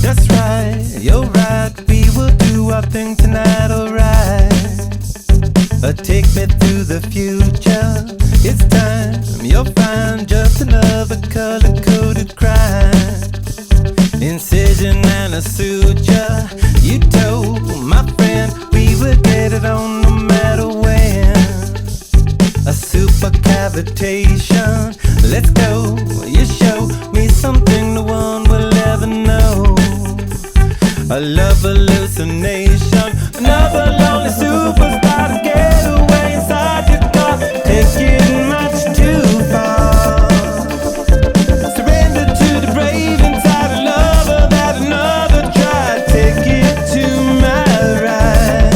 That's right, you're right, we will do our thing tonight, alright. Take me through the future, it's time, you'll find just another color-coded crime. Incision and a suture, you told my friend we would get it on no matter when. A super cavitation, let's go, you show me something no one will ever know. A love hallucination, another lonely superstar to get away inside your car, taking much too far. Surrender to the brave inside a lover that another tried. Take it to my ride.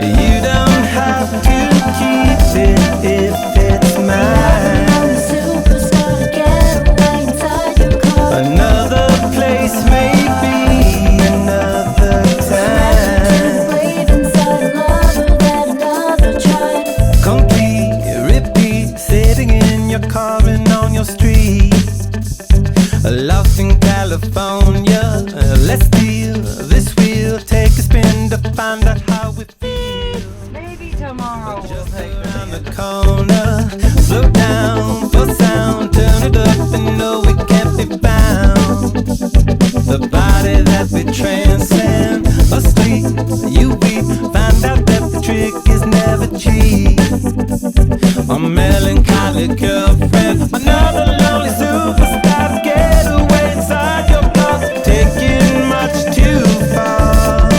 You don't have to keep it if it's mine. Superstar to get away inside your car. Another place maybe. Car and on your street, lost in California. Let's steal this wheel, take a spin to find out how we feel. Maybe tomorrow. Just around the corner, slow down for sound, turn it up and know it can't be found. The body that we transcend, asleep, you weep, find out that the trick is never cheap. A melancholy girlfriend, another lonely superstar to get away inside your car, taking much too far.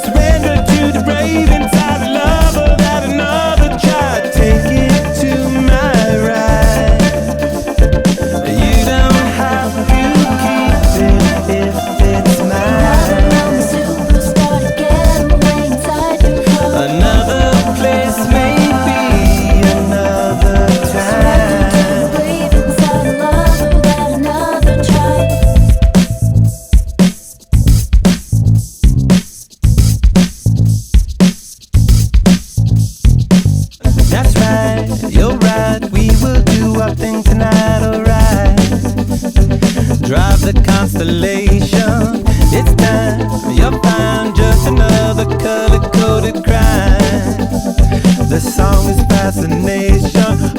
Surrender to the brave inside a lover that another tried. Take it to my ride. You don't have to keep it if it's mine. Superstar to get away inside your car. Another place maybe. That's right, you're right, we will do our thing tonight, alright. Drive the constellation, it's time, you'll find just another color-coded crime. The song is fascination,